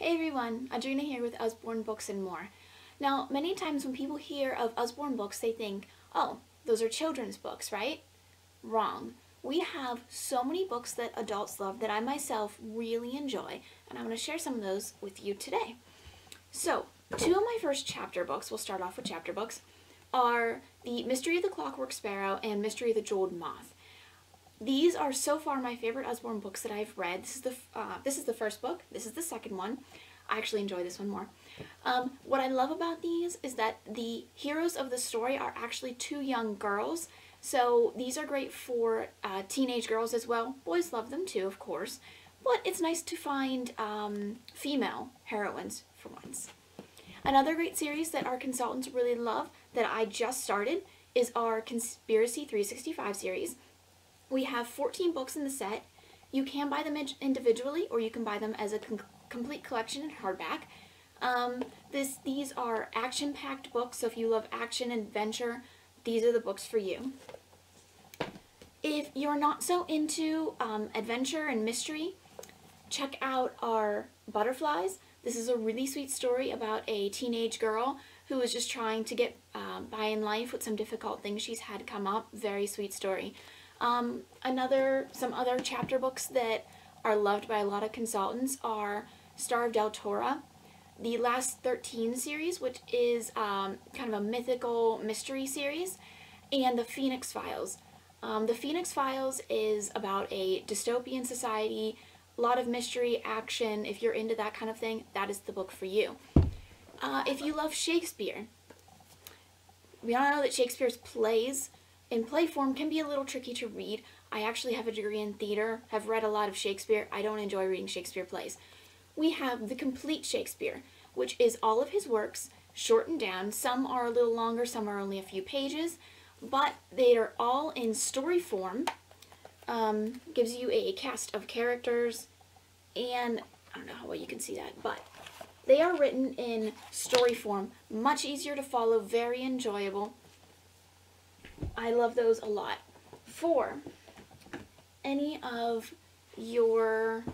Hey everyone, Audrina here with Usborne Books and More. Now, many times when people hear of Usborne books, they think, oh, those are children's books, right? Wrong. We have so many books that adults love that I myself really enjoy, and I'm going to share some of those with you today. So, two of my first chapter books, we'll start off with chapter books, are The Mystery of the Clockwork Sparrow and Mystery of the Jeweled Moth. These are so far my favorite Usborne books that I've read. This is the first book. This is the second one. I actually enjoy this one more. What I love about these is that the heroes of the story are actually two young girls. So these are great for teenage girls as well. Boys love them too, of course. But it's nice to find female heroines for once. Another great series that our consultants really love that I just started is our Conspiracy 365 series. We have 14 books in the set. You can buy them individually, or you can buy them as a complete collection in hardback. These are action-packed books, so if you love action and adventure, these are the books for you. If you're not so into adventure and mystery, check out our Butterflies. This is a really sweet story about a teenage girl who is just trying to get by in life with some difficult things she's had come up. Very sweet story. Some other chapter books that are loved by a lot of consultants are Star of Deltora, the Last 13 series, which is kind of a mythical mystery series, and the Phoenix Files. The Phoenix Files is about a dystopian society, a lot of mystery, action. If you're into that kind of thing, that is the book for you. If you love Shakespeare, we all know that Shakespeare's plays in play form can be a little tricky to read. I actually have a degree in theater, have read a lot of Shakespeare. I don't enjoy reading Shakespeare plays. We have The Complete Shakespeare, which is all of his works shortened down. Some are a little longer, some are only a few pages, but they are all in story form. Gives you a cast of characters, and I don't know how well you can see that, but they are written in story form, much easier to follow, very enjoyable. I love those a lot. For any of your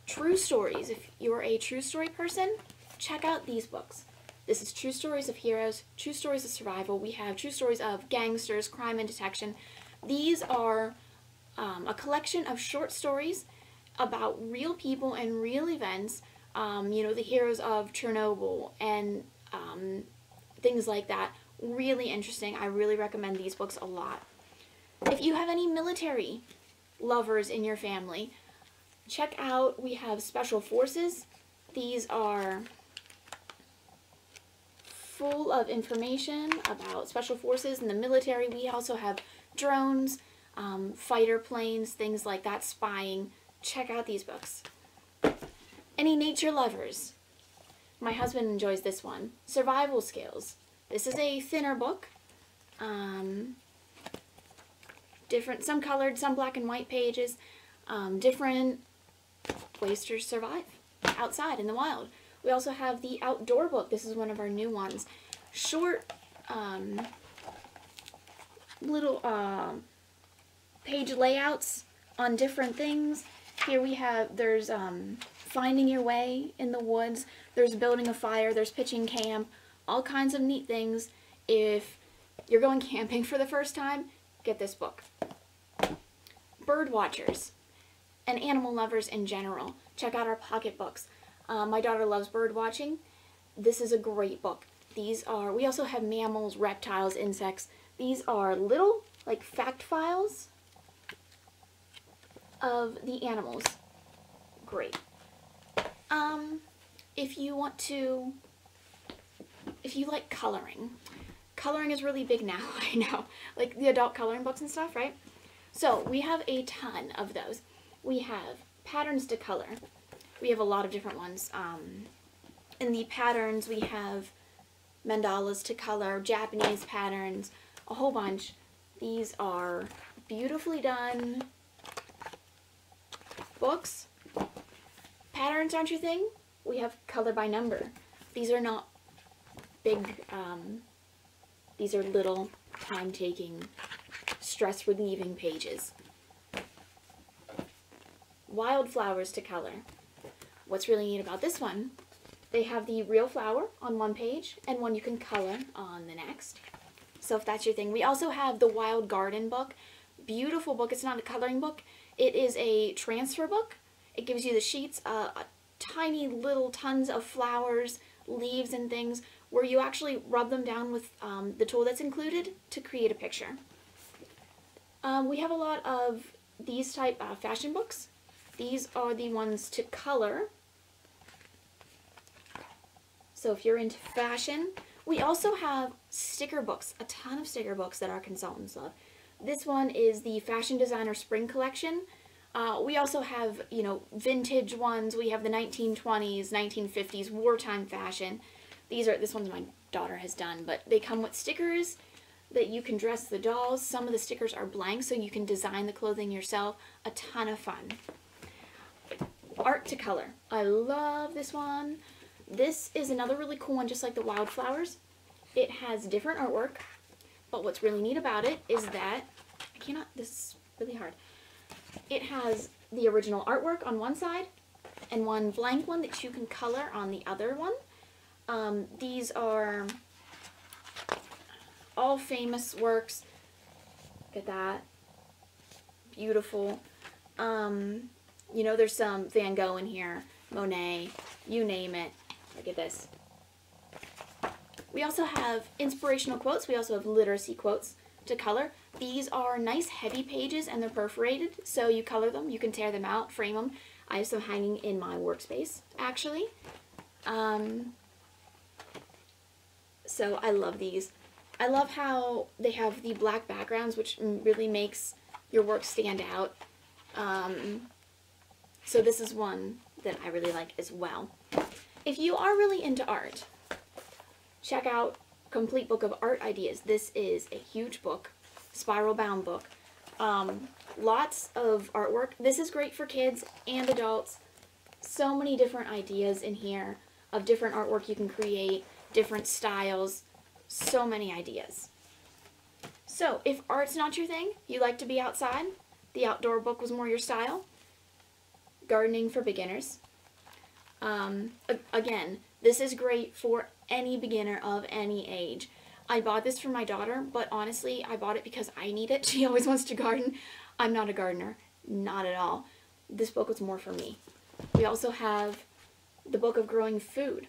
true stories, if you're a true story person, check out these books. This is True Stories of Heroes, True Stories of Survival. We have True Stories of Gangsters, Crime and Detection. These are a collection of short stories about real people and real events, you know, the heroes of Chernobyl and things like that. Really interesting. I really recommend these books a lot. If you have any military lovers in your family, check out, we have Special Forces. These are full of information about Special Forces and the military. We also have drones, fighter planes, things like that, spying. Check out these books. Any nature lovers? My husband enjoys this one. Survival Skills. This is a thinner book. Some colored, some black and white pages. Different ways to survive outside in the wild. We also have the outdoor book. This is one of our new ones. Short, little page layouts on different things. Here we have, there's finding your way in the woods. There's building a fire. There's pitching camp. All kinds of neat things. If you're going camping for the first time, get this book. Bird watchers and animal lovers in general, check out our pocket books. My daughter loves bird watching. This is a great book. We also have mammals, reptiles, insects. These are little, like, fact files of the animals. Great. If you like coloring, coloring is really big now, I know, like the adult coloring books and stuff, right? So we have a ton of those. We have patterns to color. We have a lot of different ones. In the patterns, we have mandalas to color, Japanese patterns, a whole bunch. These are beautifully done books. Patterns aren't your thing? We have color by number. These are not big, these are little, time-taking, stress-relieving pages. Wildflowers to color. what's really neat about this one, they have the real flower on one page and one you can color on the next. So if that's your thing. We also have the Wild Garden book. Beautiful book. It's not a coloring book. It is a transfer book. It gives you the sheets, tiny little tons of flowers, leaves and things, where you actually rub them down with the tool that's included to create a picture. We have a lot of these type fashion books. These are the ones to color. So if you're into fashion, we also have sticker books, a ton of sticker books that our consultants love. This one is the Fashion Designer Spring Collection. We also have, you know, vintage ones. We have the 1920s, 1950s, wartime fashion. This one's my daughter has done, but they come with stickers that you can dress the dolls. Some of the stickers are blank, so you can design the clothing yourself. A ton of fun. Art to color. I love this one. This is another really cool one, just like the Wildflowers. It has different artwork, but what's really neat about it is that, this is really hard. It has the original artwork on one side and one blank one that you can color on the other one. These are all famous works. Look at that. Beautiful. You know, there's some Van Gogh in here, Monet, you name it. Look at this. We also have inspirational quotes. We also have literacy quotes to color. These are nice heavy pages and they're perforated, so you color them. You can tear them out, frame them. I have some hanging in my workspace, actually. So I love these. I love how they have the black backgrounds, which really makes your work stand out. So this is one that I really like as well. If you are really into art, check out Complete Book of Art Ideas. This is a huge book, spiral bound book. Lots of artwork. This is great for kids and adults. So many different ideas in here of different artwork you can create, different styles, so many ideas. So if art's not your thing, you like to be outside, the outdoor book was more your style. Gardening for beginners. Again, this is great for any beginner of any age. I bought this for my daughter, but honestly, I bought it because I need it. She always wants to garden. I'm not a gardener, not at all. This book was more for me. We also have the book of growing food.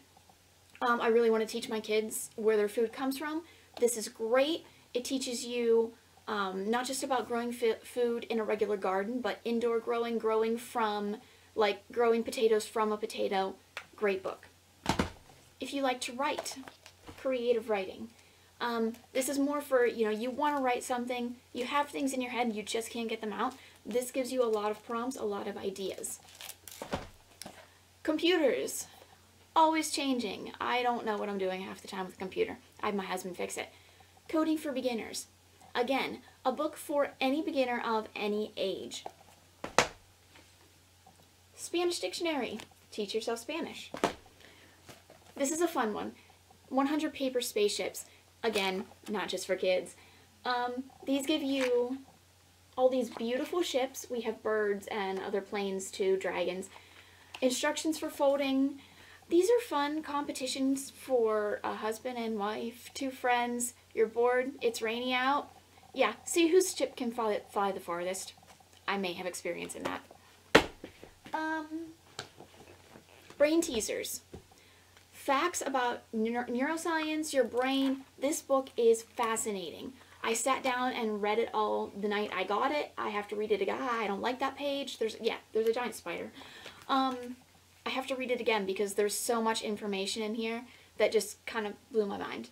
I really want to teach my kids where their food comes from. This is great. It teaches you not just about growing food in a regular garden, but indoor growing from, like growing potatoes from a potato. Great book. If you like to write, creative writing. This is more for, you know, you want to write something, you have things in your head, you just can't get them out. This gives you a lot of prompts, a lot of ideas. Computers. Always changing. I don't know what I'm doing half the time with a computer. I have my husband fix it. Coding for beginners. Again, a book for any beginner of any age. Spanish dictionary. Teach yourself Spanish. This is a fun one. 100 paper spaceships. Again, not just for kids. These give you all these beautiful ships. We have birds and other planes too, dragons. Instructions for folding. These are fun competitions for a husband and wife, two friends. You're bored, it's rainy out. Yeah, see whose ship can fly the farthest. I may have experience in that. Brainteasers. Facts about neuroscience, your brain. This book is fascinating. I sat down and read it all the night I got it. I have to read it again. I don't like that page. There's a giant spider. I have to read it again because there's so much information in here that just kind of blew my mind.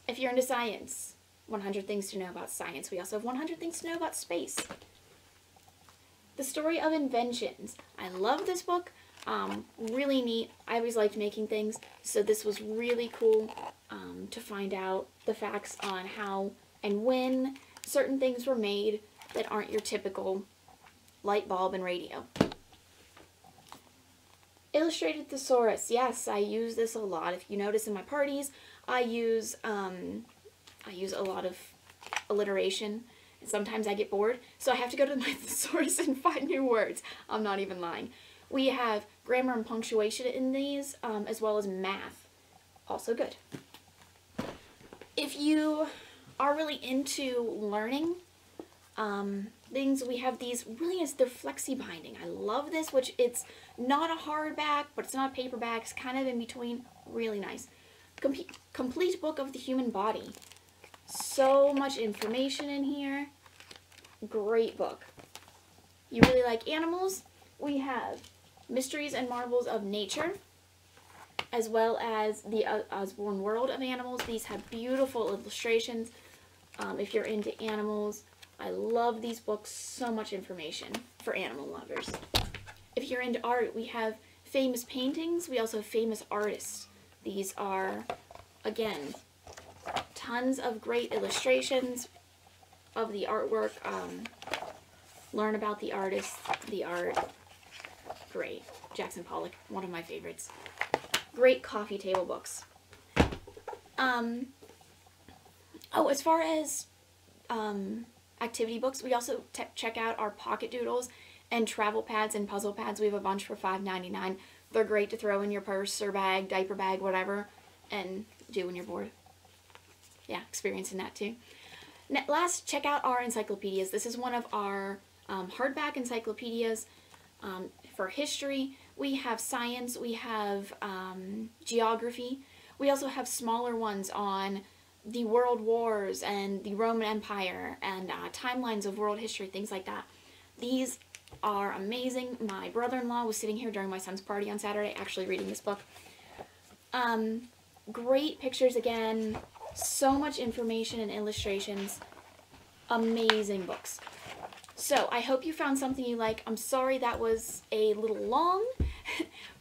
If you're into science, 100 things to know about science. We also have 100 things to know about space. The Story of Inventions. I love this book. Really neat. I always liked making things, so this was really cool to find out the facts on how and when certain things were made that aren't your typical light bulb and radio. Illustrated Thesaurus. Yes, I use this a lot. If you notice in my parties, I use a lot of alliteration. And sometimes I get bored, so I have to go to my thesaurus and find new words. I'm not even lying. We have grammar and punctuation in these, as well as math. Also good. If you are really into learning things, we have these really nice, they're flexi binding. I love this, which it's not a hardback, but it's not a paperback. It's kind of in between. Really nice. Complete book of the human body. So much information in here. Great book. You really like animals? We have Mysteries and Marvels of Nature, as well as the Usborne World of Animals. These have beautiful illustrations. If you're into animals, I love these books. So much information for animal lovers. If you're into art, we have famous paintings. We also have famous artists. These are, again, tons of great illustrations of the artwork. Learn about the artists, the art. Great. Jackson Pollock, one of my favorites. Great coffee table books. Oh, as far as activity books, we also check out our pocket doodles and travel pads and puzzle pads. We have a bunch for $5.99. They're great to throw in your purse or bag, diaper bag, whatever, and do when you're bored. Yeah, experiencing that too. Last, check out our encyclopedias. This is one of our hardback encyclopedias for history. We have science, we have geography. We also have smaller ones on the world wars and the Roman Empire and timelines of world history, things like that. These are amazing. My brother-in-law was sitting here during my son's party on Saturday actually reading this book. Great pictures again, so much information and illustrations. Amazing books. So I hope you found something you like. I'm sorry that was a little long,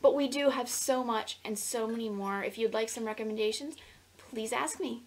but we do have so much and so many more. If you'd like some recommendations, please ask me.